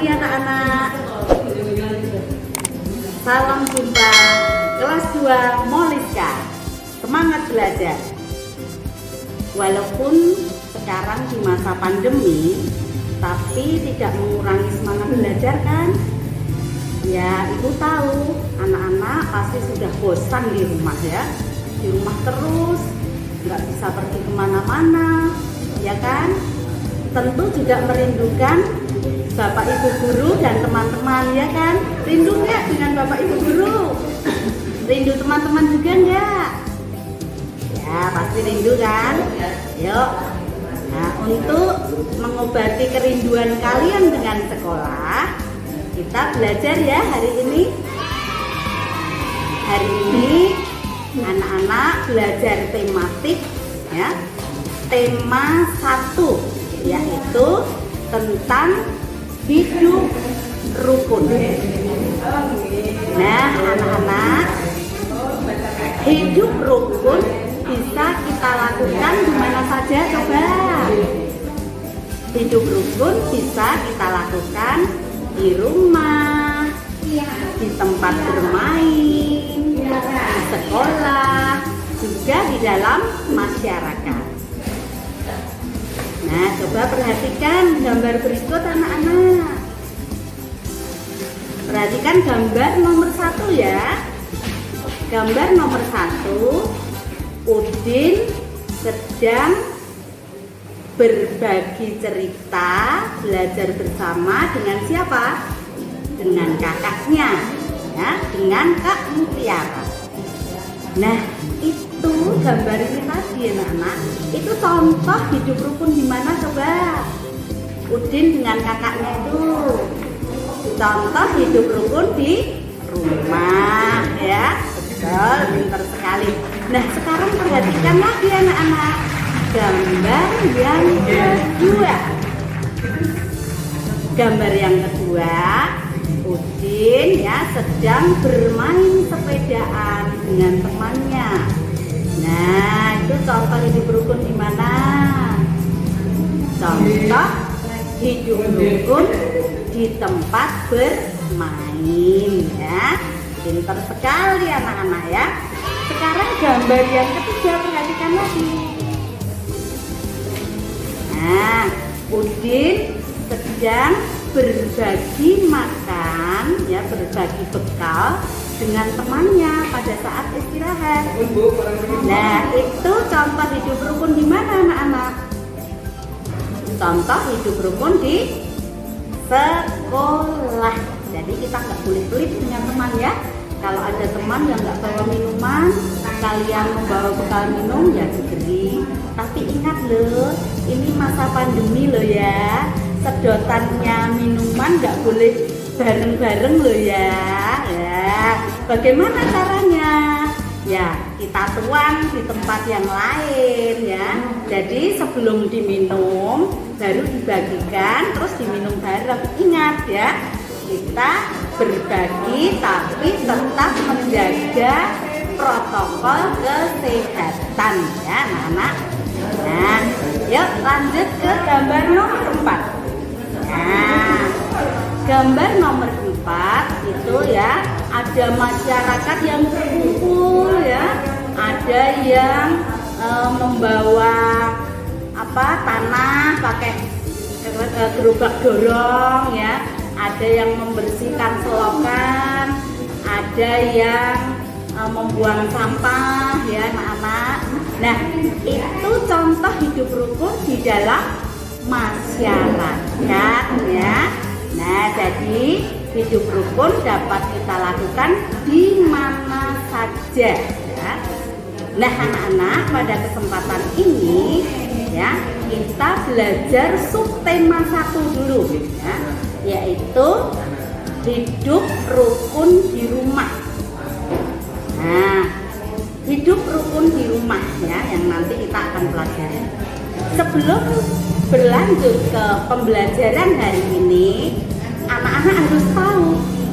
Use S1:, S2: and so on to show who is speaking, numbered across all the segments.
S1: lagi anak-anak. Salam jumpa kelas 2 Moliska. Semangat belajar. Walaupun sekarang di masa pandemi, tapi tidak mengurangi semangat belajar kan? Ya, ibu tahu anak-anak pasti sudah bosan di rumah ya. Di rumah terus, nggak bisa pergi kemana-mana, ya kan? Tentu juga merindukan Bapak Ibu Guru dan teman-teman, ya kan? Rindu nggak dengan Bapak Ibu Guru? Rindu teman-teman juga nggak? Ya, pasti rindu kan? Yuk. Nah, untuk mengobati kerinduan kalian dengan sekolah, kita belajar ya hari ini. Hari ini anak-anak belajar tematik ya. Tema 1 yaitu tentang hidup rukun. Nah, anak-anak, hidup rukun bisa kita lakukan di mana saja coba. Hidup rukun bisa kita lakukan di rumah, di tempat bermain, di sekolah, juga di dalam masyarakat. Nah, coba perhatikan gambar berikut anak-anak. Perhatikan gambar nomor 1 ya. Gambar nomor 1, Udin sedang berbagi cerita, belajar bersama dengan siapa? Dengan kakaknya, ya, dengan Kak Mutiara. Nah, itu gambar ini tadi anak-anak. Itu contoh hidup rukun di mana coba? Udin dengan kakaknya itu. Contoh hidup rukun di rumah, ya. Betul, pintar sekali. Nah, sekarang perhatikan lagi anak-anak. Gambar yang kedua. Gambar yang kedua, Udin ya sedang bermain sepedaan dengan temannya. Nah, itu contoh hidup rukun di mana? Contoh hidup rukun di tempat bermain ya. Pintar sekali anak-anak ya. Sekarang gambar yang ketiga, perhatikan lagi. Nah, Udin sedang berbagi makan ya, berbagi bekal dengan temannya pada saat istirahat. Nah, itu contoh hidup rukun di mana anak-anak? Contoh hidup rukun di sekolah. Jadi kita nggak boleh pelit dengan teman ya. Kalau ada teman yang nggak bawa minuman, kalian membawa bekal minum ya diberi. Tapi ingat loh, ini masa pandemi loh ya. Sedotannya minuman nggak boleh bareng-bareng loh ya. Ya, bagaimana caranya? Ya, kita tuang di tempat yang lain ya. Jadi sebelum diminum baru dibagikan, terus diminum bareng. Ingat ya, kita berbagi tapi tetap menjaga protokol kesehatan ya anak-anak. Nah, yuk lanjut ke gambar nomor 4. Nah, gambar nomor 4 itu ya, ada masyarakat yang berkumpul ya, ada yang membawa tanah pakai gerobak dorong ya, ada yang membersihkan selokan, ada yang membuang sampah ya anak-anak. Nah, itu contoh hidup rukun di dalam masyarakat ya. Nah, jadi hidup rukun dapat kita lakukan di mana saja ya. Nah, anak-anak, pada kesempatan ini ya, kita belajar subtema 1 dulu ya, yaitu hidup rukun di rumah. Nah, hidup rukun di rumah ya, yang nanti kita akan pelajari. Sebelum berlanjut ke pembelajaran hari ini, anak-anak harus tahu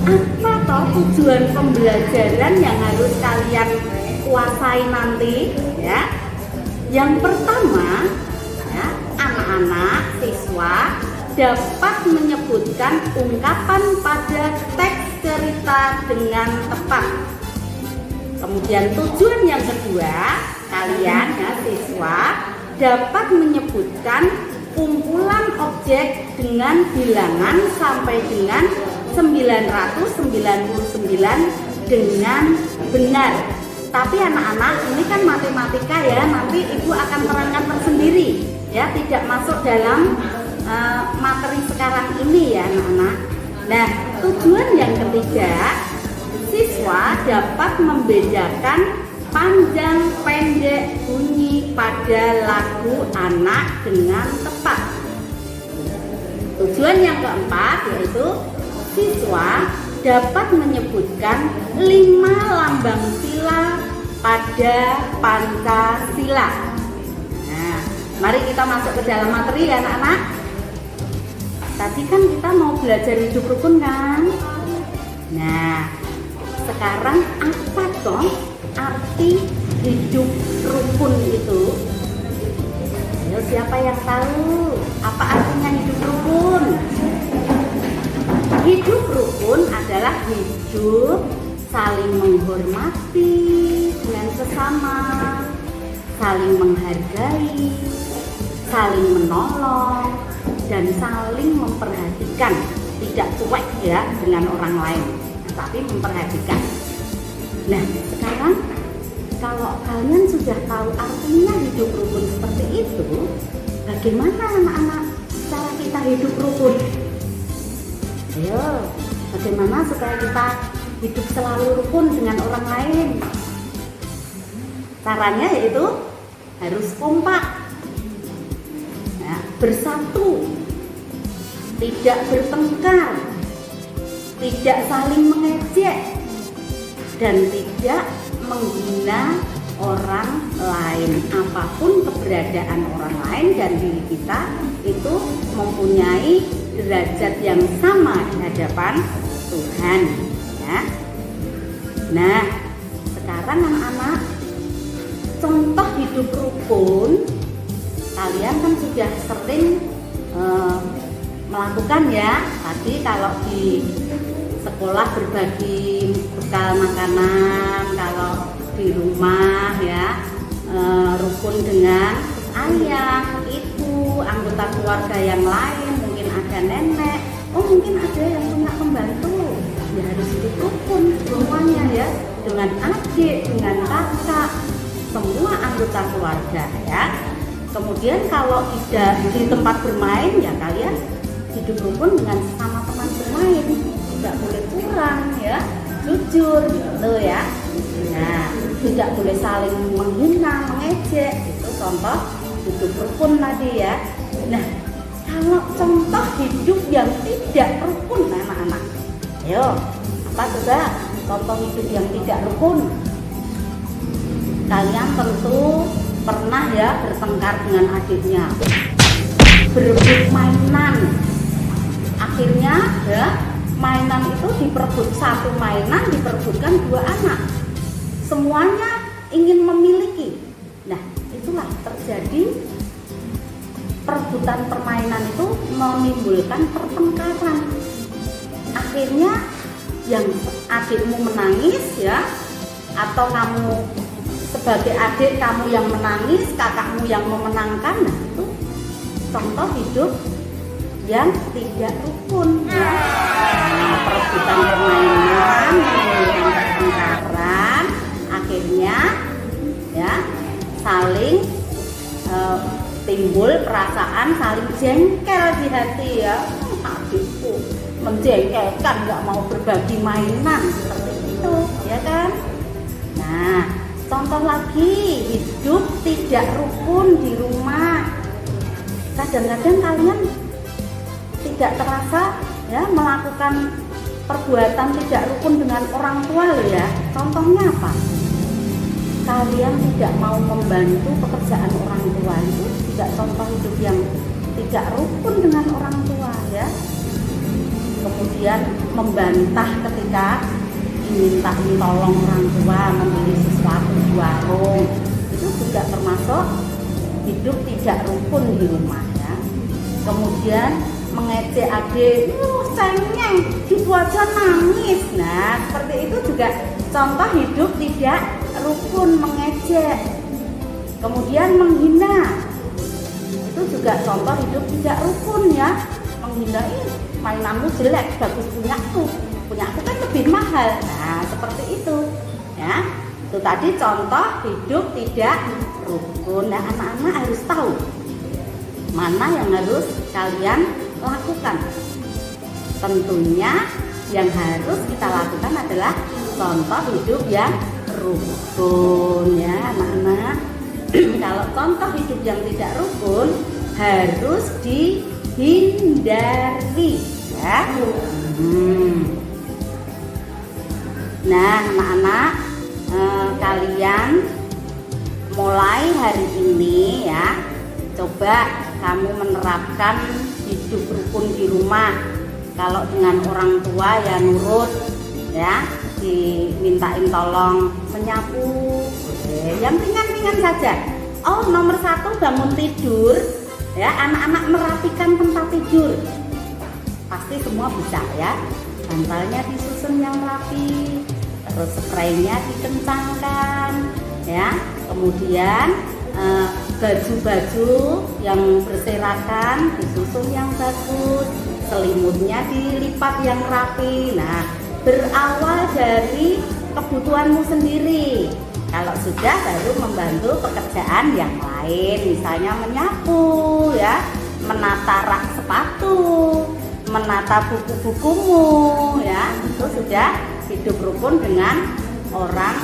S1: apa toh tujuan pembelajaran yang harus kalian kuasai nanti ya. Yang pertama ya, anak-anak siswa dapat menyebutkan ungkapan pada teks cerita dengan tepat. Kemudian tujuan yang kedua, kalian ya siswa dapat menyebutkan kumpulan objek dengan bilangan sampai dengan 999 dengan benar. Tapi anak-anak, ini kan matematika ya, nanti ibu akan terangkan tersendiri ya, tidak masuk dalam materi sekarang ini ya anak-anak. Nah, tujuan yang ketiga, siswa dapat membedakan panjang pendek bunyi pada lagu anak dengan tepat. Tujuan yang keempat yaitu siswa dapat menyebutkan 5 lambang sila pada Pancasila. Nah, mari kita masuk ke dalam materi ya anak-anak. Tadi kan kita mau belajar hidup rukun kan? Nah, sekarang apa dong arti hidup rukun itu? Ayo, siapa yang tahu apa artinya hidup rukun? Hidup rukun adalah hidup saling menghormati dengan sesama, saling menghargai, saling menolong, dan saling memperhatikan. Tidak cuek ya dengan orang lain, tapi memperhatikan. Nah, sekarang kalau kalian sudah tahu artinya hidup rukun seperti itu, bagaimana anak-anak cara kita hidup rukun? Ayo, bagaimana supaya kita hidup selalu rukun dengan orang lain? Caranya yaitu harus kompak, ya, bersatu, tidak bertengkar, tidak saling mengejek, dan tidak menghina orang lain. Apapun keberadaan orang lain dan diri kita itu mempunyai derajat yang sama di hadapan Tuhan ya. Nah, sekarang anak-anak, contoh hidup rukun kalian kan sudah sering melakukan ya. Tadi kalau di sekolah berbagi bekal makanan, kalau di rumah ya rukun dengan ayah, ibu, anggota keluarga yang lain, mungkin ada nenek, mungkin ada yang punya pembantu, ya harus hidup rukun semuanya ya, dengan adik, dengan kakak, semua anggota keluarga ya. Kemudian kalau tidak di tempat bermain ya kalian hidup rukun dengan sesama teman bermain, tidak boleh curang ya, jujur gitu ya. Nah, tidak boleh saling menghina, mengejek, itu contoh hidup rukun tadi ya. Nah, kalau contoh hidup yang tidak rukun anak-anak, ayo apa coba contoh hidup yang tidak rukun? Kalian tentu pernah ya bertengkar dengan adiknya, berebut mainan, akhirnya ya mainan itu diperebut, satu mainan diperebutkan 2 anak, semuanya ingin memiliki. Nah, itulah terjadi perebutan permainan itu menimbulkan pertengkaran. Akhirnya yang adikmu menangis ya, atau kamu sebagai adik kamu yang menangis, kakakmu yang memenangkan. Nah, itu contoh hidup yang tidak rukun ya. Nah, perebutan permainan menimbulkan pertengkaran, akhirnya ya saling timbul perasaan saling jengkel di hati ya. Adikku menjengkelkan, nggak mau berbagi mainan, seperti itu ya kan. Nah, contoh lagi hidup tidak rukun di rumah. Kadang-kadang kalian tidak terasa ya melakukan perbuatan tidak rukun dengan orang tua loh ya. Contohnya apa? Kalian tidak mau membantu pekerjaan orang tua, itu tidak contoh hidup yang tidak rukun dengan orang tua ya. Kemudian membantah ketika diminta tolong orang tua membeli sesuatu di warung, itu juga termasuk hidup tidak rukun di rumah ya. Kemudian mengejek adik, cengeng, gitu aja nangis. Nah, seperti itu juga contoh hidup tidak rukun, mengejek. Kemudian menghina, itu juga contoh hidup tidak rukun ya. Menghina, mainanmu jelek, bagus punyaku kan lebih mahal. Nah, seperti itu ya. Itu tadi contoh hidup tidak rukun. Nah, anak-anak harus tahu mana yang harus kalian lakukan. Tentunya yang harus kita lakukan adalah contoh hidup yang rukun ya anak-anak. Kalau contoh hidup yang tidak rukun harus dihindari ya. Nah anak-anak, kalian mulai hari ini ya, coba kamu menerapkan hidup rukun di rumah. Kalau dengan orang tua ya nurut ya, dimintain tolong menyapu, yang ringan-ringan saja. Oh, nomor 1 bangun tidur ya, anak-anak merapikan tempat tidur. Pasti semua bisa ya. Bantalnya disusun yang rapi, terus spraynya dikencangkan ya. Kemudian baju-baju yang berserakan disusun yang bagus, selimutnya dilipat yang rapi. Nah, berawal dari kebutuhanmu sendiri. Kalau sudah, baru membantu pekerjaan yang lain, misalnya menyapu ya, menata rak sepatu, menata buku-bukumu ya. Itu sudah hidup rukun dengan orang